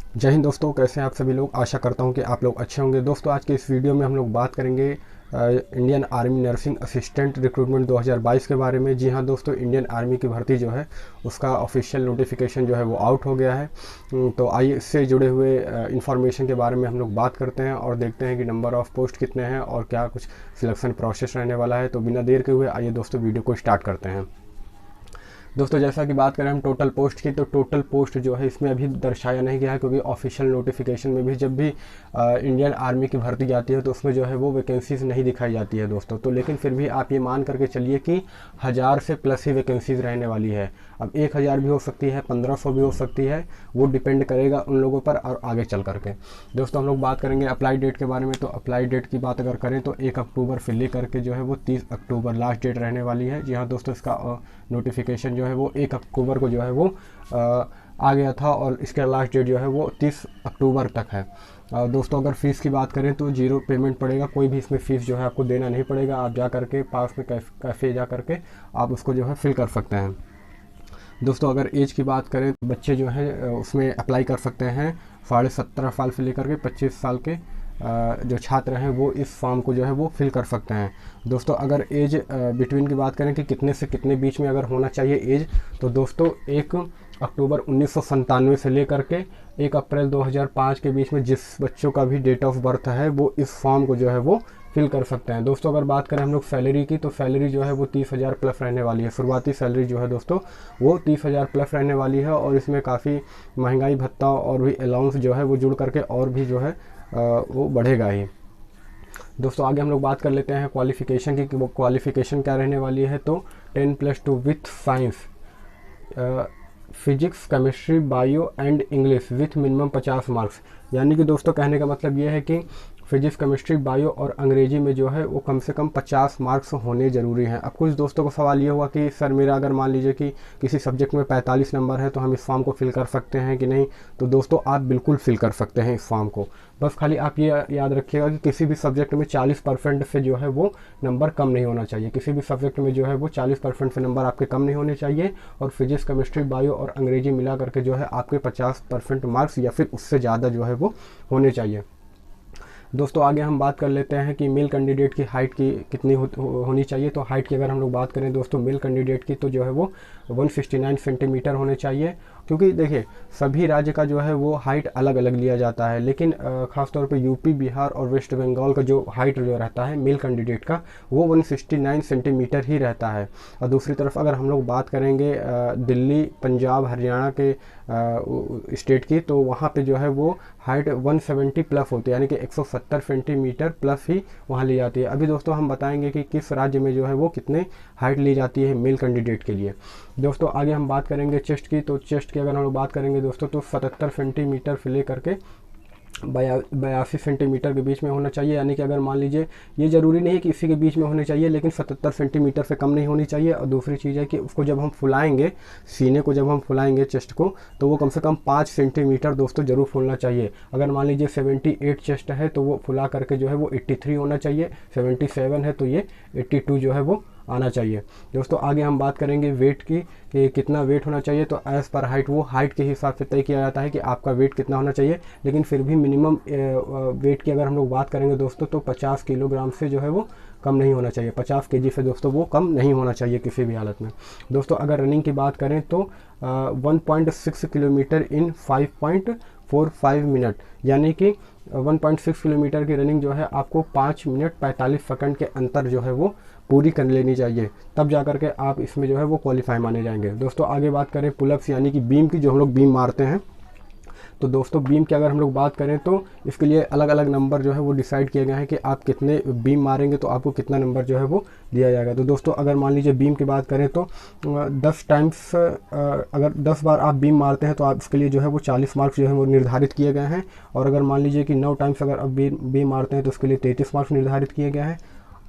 जय हिंद दोस्तों, कैसे हैं आप सभी लोग। आशा करता हूं कि आप लोग अच्छे होंगे। दोस्तों आज के इस वीडियो में हम लोग बात करेंगे Indian army nursing assistant recruitment 2022 के बारे में। जी हां दोस्तों, इंडियन आर्मी की भर्ती जो है उसका ऑफिशियल नोटिफिकेशन जो है वो आउट हो गया है। तो आइए इससे जुड़े हुए इंफॉर्मेशन के बारे में हम लोग बात करते हैं और देखते हैं कि नंबर ऑफ़ पोस्ट कितने हैं और क्या कुछ सिलेक्शन प्रोसेस रहने वाला है। तो बिना देर के हुए आइए दोस्तों वीडियो को स्टार्ट करते हैं। दोस्तों जैसा कि बात करें हम टोटल पोस्ट की, तो टोटल पोस्ट जो है इसमें अभी दर्शाया नहीं गया है, क्योंकि ऑफिशियल नोटिफिकेशन में भी जब भी इंडियन आर्मी की भर्ती जाती है तो उसमें जो है वो वैकेंसीज़ नहीं दिखाई जाती है दोस्तों। तो लेकिन फिर भी आप ये मान करके चलिए कि 1000 से प्लस ही वैकेंसीज़ रहने वाली है। अब 1000 भी हो सकती है, 1500 भी हो सकती है, वो डिपेंड करेगा उन लोगों पर और आगे चल करके। दोस्तों हम लोग बात करेंगे अप्लाई डेट के बारे में। तो अप्लाई डेट की बात अगर करें तो 1 अक्टूबर से लेकर के जो है वो 30 अक्टूबर लास्ट डेट रहने वाली है। जी हाँ दोस्तों, इसका नोटिफिकेशन जो है वो 1 अक्टूबर को जो है वो आ गया था और इसका लास्ट डेट जो है वो 30 अक्टूबर तक है। दोस्तों अगर फ़ीस की बात करें तो 0 पेमेंट पड़ेगा, कोई भी इसमें फ़ीस जो है आपको देना नहीं पड़ेगा। आप जा करके पास में कैफ़े जा करके आप उसको जो है फिल कर सकते हैं। दोस्तों अगर एज की बात करें तो बच्चे जो हैं उसमें अप्लाई कर सकते हैं 17.5 साल से लेकर के 25 साल के जो छात्र हैं वो इस फॉर्म को जो है वो फिल कर सकते हैं। दोस्तों अगर एज बिटवीन की बात करें कि कितने से कितने बीच में अगर होना चाहिए एज, तो दोस्तों 1 अक्टूबर 1997 से लेकर के 1 अप्रैल 2005 के बीच में जिस बच्चों का भी डेट ऑफ बर्थ है वो इस फॉर्म को जो है वो फिल कर सकते हैं। दोस्तों अगर बात करें हम लोग सैलरी की, तो सैलरी जो है वो 30,000 प्लस रहने वाली है। शुरुआती सैलरी जो है दोस्तों वो 30,000 प्लस रहने वाली है और इसमें काफ़ी महंगाई भत्ता और भी अलाउंस जो है वो जुड़ करके और भी जो है वो बढ़ेगा ही। दोस्तों आगे हम लोग बात कर लेते हैं क्वालिफ़िकेशन की कि वो क्वालिफ़िकेशन क्या रहने वाली है। तो 10+2 with science, physics, chemistry, bio and English with minimum 50 marks. यानी कि दोस्तों कहने का मतलब ये है कि फिजिक्स, केमिस्ट्री, बायो और अंग्रेजी में जो है वो कम से कम 50 मार्क्स होने ज़रूरी हैं। अब कुछ दोस्तों को सवाल ये हुआ कि सर मेरा अगर मान लीजिए कि किसी सब्जेक्ट में 45 नंबर है तो हम इस फॉर्म को फिल कर सकते हैं कि नहीं। तो दोस्तों आप बिल्कुल फिल कर सकते हैं इस फॉर्म को। बस खाली आप ये याद रखिएगा कि किसी भी सब्जेक्ट में 40% से जो है वो नंबर कम नहीं होना चाहिए। किसी भी सब्जेक्ट में जो है वो 40% से नंबर आपके कम नहीं होने चाहिए और फिजिक्स, केमिस्ट्री, बायो और अंग्रेजी मिला करके जो है आपके 50% मार्क्स या फिर उससे ज़्यादा जो है वो होने चाहिए। दोस्तों आगे हम बात कर लेते हैं कि मेल कैंडिडेट की हाइट की कितनी होनी चाहिए। तो हाइट की अगर हम लोग बात करें दोस्तों मेल कैंडिडेट की, तो जो है वो 169 सेंटीमीटर होने चाहिए। क्योंकि देखिए सभी राज्य का जो है वो हाइट अलग अलग लिया जाता है, लेकिन ख़ासतौर पे यूपी, बिहार और वेस्ट बंगाल का जो हाइट जो रहता है मेल कैंडिडेट का वो 169 सेंटीमीटर ही रहता है। और दूसरी तरफ अगर हम लोग बात करेंगे दिल्ली, पंजाब, हरियाणा के स्टेट की, तो वहाँ पे जो है वो हाइट 170 प्लस होती है, यानी कि 170 सेंटीमीटर प्लस ही वहाँ ली जाती है। अभी दोस्तों हम बताएंगे कि किस राज्य में जो है वो कितने हाइट ली जाती है मेल कैंडिडेट के लिए। दोस्तों आगे हम बात करेंगे चेस्ट की। तो चेस्ट की अगर हम लोग बात करेंगे दोस्तों तो 77 सेंटीमीटर से लेकर के 82 सेंटीमीटर के बीच में होना चाहिए। यानी कि अगर मान लीजिए ये ज़रूरी नहीं है कि इसी के बीच में होनी चाहिए, लेकिन 77 सेंटीमीटर से कम नहीं होनी चाहिए। और दूसरी चीज़ है कि उसको जब हम फुलाएंगे, सीने को जब हम फुलाएंगे चेस्ट को, तो वो कम से कम 5 सेंटीमीटर दोस्तों ज़रूर फूलना चाहिए। अगर मान लीजिए 78 चेस्ट है तो वो फुला करके जो है वो 83 होना चाहिए। 77 है तो ये 82 जो है वो आना चाहिए। दोस्तों आगे हम बात करेंगे वेट की कि कितना वेट होना चाहिए। तो एज़ पर हाइट वो हाइट के हिसाब से तय किया जाता है कि आपका वेट कितना होना चाहिए, लेकिन फिर भी मिनिमम वेट की अगर हम लोग बात करेंगे दोस्तों तो 50 किलोग्राम से जो है वो कम नहीं होना चाहिए। 50 केजी से दोस्तों वो कम नहीं होना चाहिए किसी भी हालत में। दोस्तों अगर रनिंग की बात करें तो 1.6 किलोमीटर इन 5.45 मिनट, यानी कि 1.6 किलोमीटर की रनिंग जो है आपको 5 मिनट 45 सेकंड के अंतर जो है वो पूरी कर लेनी चाहिए, तब जा करके आप इसमें जो है वो क्वालिफाई माने जाएंगे। दोस्तों आगे बात करें पुलअप्स यानी कि बीम की, जो हम लोग बीम मारते हैं। तो दोस्तों बीम की अगर हम लोग बात करें तो इसके लिए अलग अलग नंबर जो है वो डिसाइड किए गए हैं कि आप कितने बीम मारेंगे तो आपको कितना नंबर जो है वो दिया जाएगा। तो दोस्तों अगर मान लीजिए बीम की बात करें तो 10 टाइम्स अगर 10 बार आप बीम मारते हैं तो आप इसके लिए जो है वो 40 मार्क्स जो है वो निर्धारित किए गए हैं। और अगर मान लीजिए कि 9 टाइम्स अगर आप बीम मारते हैं तो उसके लिए 33 मार्क्स निर्धारित किए गए हैं।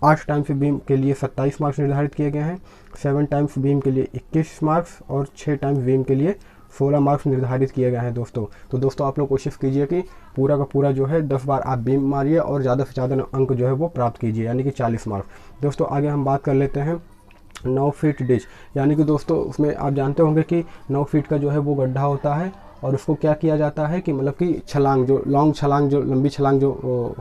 8 टाइम्स बीम के लिए 27 मार्क्स निर्धारित किए गए हैं। 7 टाइम्स बीम के लिए 21 मार्क्स और 6 टाइम्स बीम के लिए 16 मार्क्स निर्धारित किए गए हैं दोस्तों। तो दोस्तों आप लोग कोशिश कीजिए कि पूरा का पूरा जो है 10 बार आप बीम मारिए और ज़्यादा से ज़्यादा अंक जो है वो प्राप्त कीजिए, यानी कि 40 मार्क्स। दोस्तों आगे हम बात कर लेते हैं 9 फीट डिच, यानी कि दोस्तों उसमें आप जानते होंगे कि 9 फीट का जो है वो गड्ढा होता है और उसको क्या किया जाता है कि मतलब कि छलांग, जो लॉन्ग छलांग, जो लंबी छलांग जो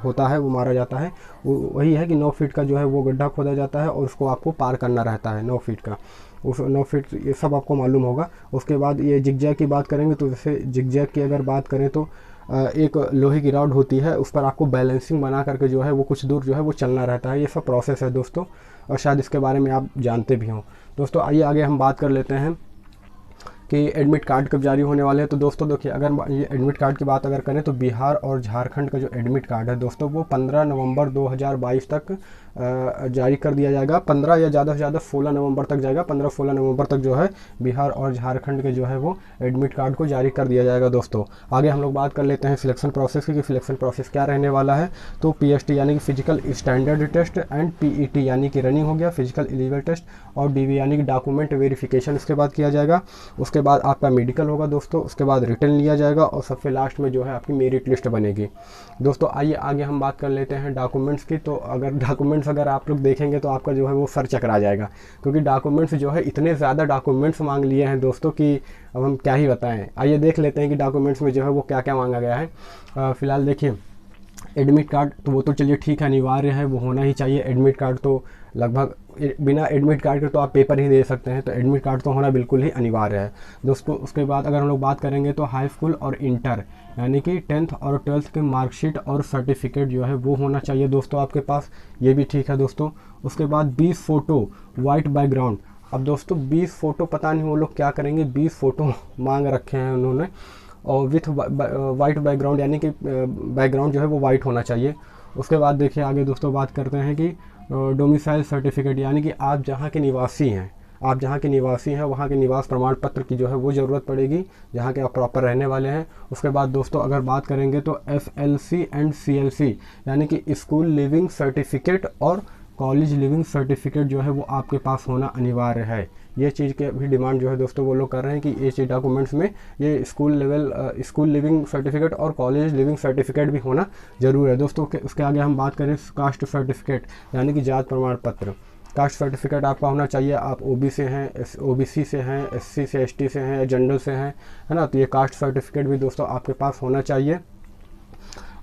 होता है वो मारा जाता है। वही है कि 9 फीट का जो है वो गड्ढा खोदा जाता है और उसको आपको पार करना रहता है 9 फीट का। उस 9 फीट ये सब आपको मालूम होगा। उसके बाद ये जिगजैग की बात करेंगे तो जैसे जिगजैग की अगर बात करें तो एक लोहे की रॉड होती है, उस पर आपको बैलेंसिंग बना करके जो है वो कुछ दूर जो है वो चलना रहता है। ये सब प्रोसेस है दोस्तों, और शायद इसके बारे में आप जानते भी हों। दोस्तों आइए आगे हम बात कर लेते हैं कि एडमिट कार्ड कब जारी होने वाले हैं। तो दोस्तों देखिए, अगर ये एडमिट कार्ड की बात अगर करें तो बिहार और झारखंड का जो एडमिट कार्ड है दोस्तों वो 15 नवंबर 2022 तक जारी कर दिया जाएगा। 15 या ज़्यादा से ज़्यादा 16 नवंबर तक जाएगा। 15-16 नवंबर तक जो है बिहार और झारखंड के जो है वो एडमिट कार्ड को जारी कर दिया जाएगा। दोस्तों आगे हम लोग बात कर लेते हैं सिलेक्शन प्रोसेस की, कि सिलेक्शन प्रोसेस क्या रहने वाला है। तो PST यानी कि physical standard test, and PET यानी कि रनिंग हो गया, फिजिकल एलिजिबल टेस्ट, और DV यानी कि डॉक्यूमेंट वेरिफिकेशन उसके बाद किया जाएगा। उसके बाद आपका मेडिकल होगा दोस्तों, उसके बाद रिटर्न लिया जाएगा, और सबसे लास्ट में जो है आपकी मेरिट लिस्ट बनेगी। दोस्तों आइए आगे हम बात कर लेते हैं डॉक्यूमेंट्स की। तो अगर डॉक्यूमेंट्स अगर आप लोग देखेंगे तो आपका जो है वो सर चकरा जाएगा, क्योंकि डॉक्यूमेंट्स जो है इतने ज़्यादा डॉक्यूमेंट्स मांग लिए हैं दोस्तों कि अब हम क्या ही बताएं। आइए देख लेते हैं कि डॉक्यूमेंट्स में जो है वो क्या क्या मांगा गया है। फ़िलहाल देखिए, एडमिट कार्ड तो वो तो चलिए ठीक है, अनिवार्य है, वो होना ही चाहिए। एडमिट कार्ड तो लगभग बिना एडमिट कार्ड के तो आप पेपर ही दे सकते हैं, तो एडमिट कार्ड तो होना बिल्कुल ही अनिवार्य है दोस्तों। उसके बाद अगर हम लोग बात करेंगे तो हाई स्कूल और इंटर यानी कि 10th और 12th के मार्कशीट और सर्टिफिकेट जो है वो होना चाहिए दोस्तों आपके पास, ये भी ठीक है दोस्तों। उसके बाद 20 फ़ोटो वाइट बैकग्राउंड। अब दोस्तों 20 फ़ोटो पता नहीं वो लोग क्या करेंगे, 20 फ़ोटो मांग रखे हैं उन्होंने, और विथ वाइट बैकग्राउंड यानी कि बैकग्राउंड जो है वो वाइट होना चाहिए। उसके बाद देखिए आगे दोस्तों बात करते हैं कि डोमिसाइल सर्टिफिकेट यानी कि आप जहाँ के निवासी हैं, आप जहाँ के निवासी हैं वहाँ के निवास प्रमाण पत्र की जो है वो ज़रूरत पड़ेगी, जहाँ के आप प्रॉपर रहने वाले हैं। उसके बाद दोस्तों अगर बात करेंगे तो SLC एंड CLC यानी कि स्कूल लिविंग सर्टिफिकेट और कॉलेज लिविंग सर्टिफिकेट जो है वो आपके पास होना अनिवार्य है। ये चीज़ के भी डिमांड जो है दोस्तों वो लोग कर रहे हैं कि ये चीज़ डॉक्यूमेंट्स में ये स्कूल लिविंग सर्टिफिकेट और कॉलेज लिविंग सर्टिफिकेट भी होना ज़रूर है दोस्तों। उसके आगे हम बात करें कास्ट सर्टिफिकेट यानी कि जात प्रमाण पत्र। कास्ट सर्टिफिकेट आपका होना चाहिए, आप OB से हैं, OBC से हैं, SC से ST से हैं, जनरल से हैं, है ना। तो ये कास्ट सर्टिफिकेट भी दोस्तों आपके पास होना चाहिए।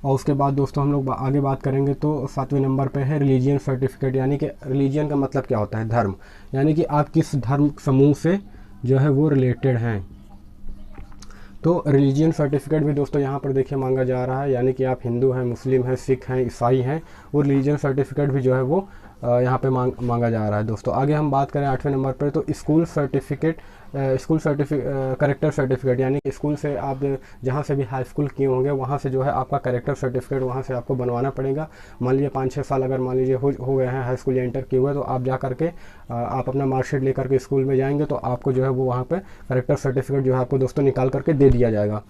और उसके बाद दोस्तों हम लोग आगे बात करेंगे तो 7वें नंबर पे है रिलीजियन सर्टिफिकेट यानी कि रिलीजियन का मतलब क्या होता है, धर्म, यानी कि आप किस धर्म समूह से जो है वो रिलेटेड हैं। तो रिलीजियन सर्टिफिकेट भी दोस्तों यहाँ पर देखिए मांगा जा रहा है, यानी कि आप हिंदू हैं, मुस्लिम हैं, सिख हैं, ईसाई हैं, वो रिलीजियन सर्टिफिकेट भी जो है वो यहाँ पे मांगा जा रहा है दोस्तों। आगे हम बात करें 8वें नंबर पर तो स्कूल करेक्टर सर्टिफिकेट यानी कि स्कूल से आप जहाँ से भी हाई स्कूल किए होंगे वहाँ से जो है आपका करेक्टर सर्टिफिकेट वहाँ से आपको बनवाना पड़ेगा। मान लीजिए 5-6 साल अगर मान लीजिए हो गए हैं हाई स्कूल या इंटर किए हुए, तो आप जा करके आप अपना मार्कशीट लेकर के स्कूल में जाएंगे तो आपको जो है वो वहाँ पर करेक्टर सर्टिफिकेट जो है आपको दोस्तों निकाल करके दे दिया जाएगा।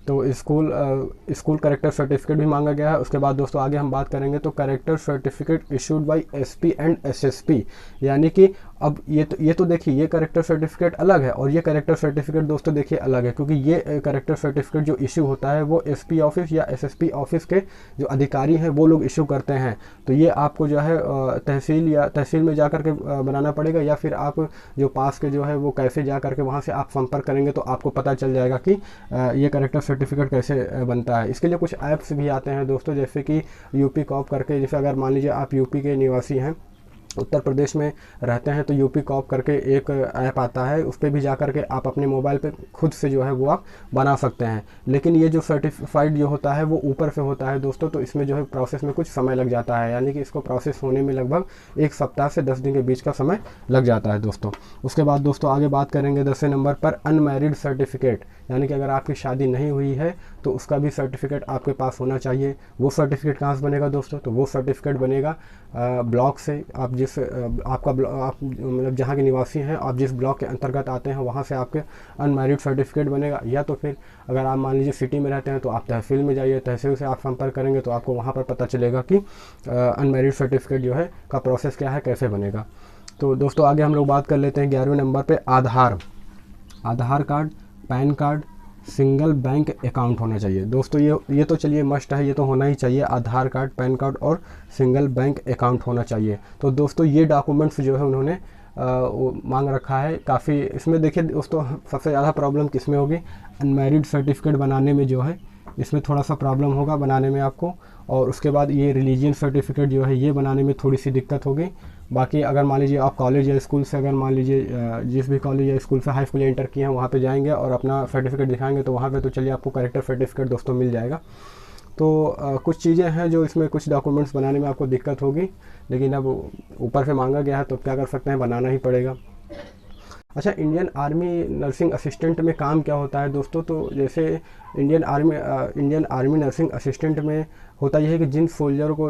तो स्कूल करेक्टर सर्टिफिकेट भी मांगा गया है। उसके बाद दोस्तों आगे हम बात करेंगे तो character certificate issued by SP and SSP यानी कि अब ये तो देखिए ये करेक्टर सर्टिफिकेट अलग है और ये करेक्टर सर्टिफिकेट दोस्तों देखिए अलग है, क्योंकि ये करेक्टर सर्टिफिकेट जो इशू होता है वो SP ऑफिस या SSP ऑफिस के जो अधिकारी हैं वो लोग इशू करते हैं। तो ये आपको जो है तहसील में जा करके बनाना पड़ेगा, या फिर आप जो पास के जो है वो कैसे जा करके वहाँ से आप संपर्क करेंगे तो आपको पता चल जाएगा कि ये करेक्टर सर्टिफिकेट कैसे बनता है। इसके लिए कुछ ऐप्स भी आते हैं दोस्तों, जैसे कि UP कॉप करके। जैसे अगर मान लीजिए आप UP के निवासी हैं, उत्तर प्रदेश में रहते हैं, तो UP कॉप करके एक ऐप आता है, उस पर भी जा करके आप अपने मोबाइल पे खुद से जो है वो आप बना सकते हैं। लेकिन ये जो सर्टिफाइड जो होता है वो ऊपर से होता है दोस्तों, तो इसमें जो है प्रोसेस में कुछ समय लग जाता है, यानी कि इसको प्रोसेस होने में लगभग 1 सप्ताह से 10 दिन के बीच का समय लग जाता है दोस्तों। उसके बाद दोस्तों आगे बात करेंगे 10वें नंबर पर अनमैरिड सर्टिफिकेट, यानी कि अगर आपकी शादी नहीं हुई है तो उसका भी सर्टिफिकेट आपके पास होना चाहिए। वो सर्टिफिकेट कहाँ से बनेगा दोस्तों, तो वो सर्टिफिकेट बनेगा ब्लॉक से। आप मतलब जहाँ के निवासी हैं, आप जिस ब्लॉक के अंतर्गत आते हैं वहाँ से आपके अनमैरिड सर्टिफिकेट बनेगा। या तो फिर अगर आप मान लीजिए सिटी में रहते हैं तो आप तहसील में जाइए, तहसील से आप संपर्क करेंगे तो आपको वहाँ पर पता चलेगा कि अनमैरिड सर्टिफिकेट जो है का प्रोसेस क्या है, कैसे बनेगा। तो दोस्तों आगे हम लोग बात कर लेते हैं 11वें नंबर पर Aadhaar card, PAN card, single bank account होना चाहिए दोस्तों। ये तो चलिए मस्ट है, ये तो होना ही चाहिए। आधार कार्ड, पैन कार्ड और सिंगल बैंक अकाउंट होना चाहिए। तो दोस्तों ये डॉक्यूमेंट्स जो है उन्होंने वो मांग रखा है काफ़ी। इसमें देखिए दोस्तों सबसे ज़्यादा प्रॉब्लम किस में होगी, अनमैरिड सर्टिफिकेट बनाने में जो है इसमें थोड़ा सा प्रॉब्लम होगा बनाने में आपको। और उसके बाद ये रिलीजियन सर्टिफिकेट जो है ये बनाने में थोड़ी सी दिक्कत होगी। बाकी अगर मान लीजिए आप कॉलेज या स्कूल से, अगर मान लीजिए जिस भी कॉलेज या स्कूल से हाई स्कूल इंटर किए हैं वहाँ पे जाएंगे और अपना सर्टिफिकेट दिखाएंगे तो वहाँ पे तो चलिए आपको करेक्टर सर्टिफिकेट दोस्तों मिल जाएगा। तो कुछ चीज़ें हैं जो इसमें कुछ डॉक्यूमेंट्स बनाने में आपको दिक्कत होगी, लेकिन अब ऊपर से मांगा गया है तो क्या कर सकते हैं, बनाना ही पड़ेगा। अच्छा, इंडियन आर्मी नर्सिंग असिस्टेंट में काम क्या होता है दोस्तों, तो जैसे इंडियन आर्मी नर्सिंग असिस्टेंट में होता यह है कि जिन सोल्जर को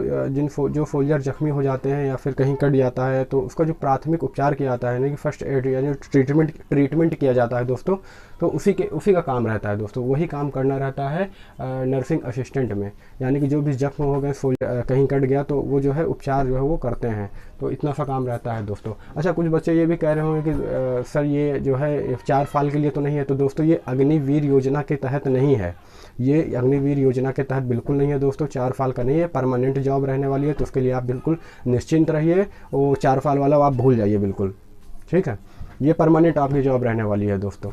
जो सोल्जर जख्मी हो जाते हैं या फिर कहीं कट जाता है तो उसका जो प्राथमिक उपचार किया जाता है, यानी कि फर्स्ट एड यानी ट्रीटमेंट किया जाता है दोस्तों, तो उसी का काम रहता है दोस्तों, वही काम करना रहता है नर्सिंग असिस्टेंट में। यानी कि जो भी जख्म हो गए, कहीं कट गया तो वो जो है उपचार जो है वो करते हैं, तो इतना सा काम रहता है दोस्तों। अच्छा, कुछ बच्चे ये भी कह रहे होंगे कि सर ये जो है 4 साल के लिए तो नहीं है, तो दोस्तों ये अग्निवीर योजना के तहत नहीं है, ये अग्निवीर योजना के तहत बिल्कुल नहीं है दोस्तों, 4 साल का नहीं है, परमानेंट जॉब रहने वाली है, तो उसके लिए आप बिल्कुल निश्चिंत रहिए। वो 4 साल वाला आप भूल जाइए बिल्कुल, ठीक है, ये परमानेंट आपकी जॉब रहने वाली है दोस्तों।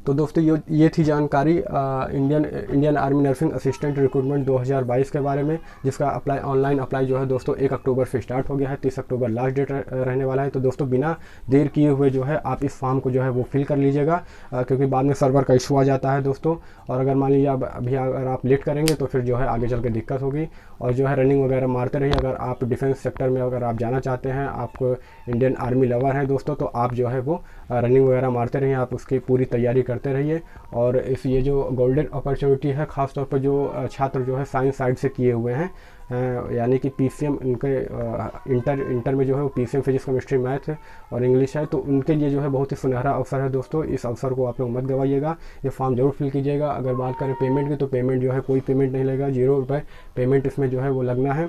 तो दोस्तों ये थी जानकारी Indian army nursing assistant recruitment 2022 के बारे में, जिसका ऑनलाइन अप्लाई जो है दोस्तों 1 अक्टूबर से स्टार्ट हो गया है, 30 अक्टूबर लास्ट डेट रहने वाला है। तो दोस्तों बिना देर किए हुए जो है आप इस फॉर्म को जो है वो फिल कर लीजिएगा, क्योंकि बाद में सर्वर का इशू आ जाता है दोस्तों, और अगर मान लीजिए अभी अगर आप लेट करेंगे तो फिर जो है आगे चल के दिक्कत होगी। और जो है रनिंग वगैरह मारते रहिए, अगर आप डिफेंस सेक्टर में अगर आप जाना चाहते हैं, आप इंडियन आर्मी लवर हैं दोस्तों, तो आप जो है वो रनिंग वगैरह मारते रहिए, आप उसकी पूरी तैयारी करते रहिए। और ये जो गोल्डन अपॉर्चुनिटी है, ख़ास तौर पर जो छात्र जो है साइंस साइड से किए हुए हैं, यानी कि पीसीएम इनके इंटर में जो है वो पीसीएम फिजिक्स केमिस्ट्री मैथ और इंग्लिश है, तो उनके लिए जो है बहुत ही सुनहरा अवसर है दोस्तों। इस अवसर को आप लोग मत गवाइएगा, ये फॉर्म जरूर फिल कीजिएगा। अगर बात करें पेमेंट की, तो पेमेंट जो है कोई पेमेंट नहीं लगेगा, 0 रुपये पेमेंट इसमें जो है वो लगना है।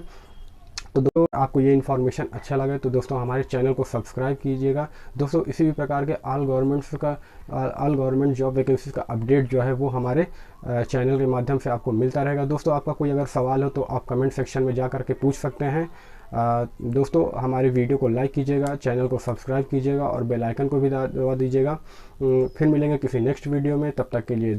तो दोस्तों आपको ये इन्फॉर्मेशन अच्छा लगे तो दोस्तों हमारे चैनल को सब्सक्राइब कीजिएगा दोस्तों। इसी भी प्रकार के ऑल गवर्नमेंट जॉब वैकेंसीज का अपडेट जो है वो हमारे चैनल के माध्यम से आपको मिलता रहेगा दोस्तों। आपका कोई अगर सवाल हो तो आप कमेंट सेक्शन में जा कर के पूछ सकते हैं। दोस्तों हमारे वीडियो को लाइक कीजिएगा, चैनल को सब्सक्राइब कीजिएगा और बेल आइकन को भी दबा दीजिएगा। फिर मिलेंगे किसी नेक्स्ट वीडियो में, तब तक के लिए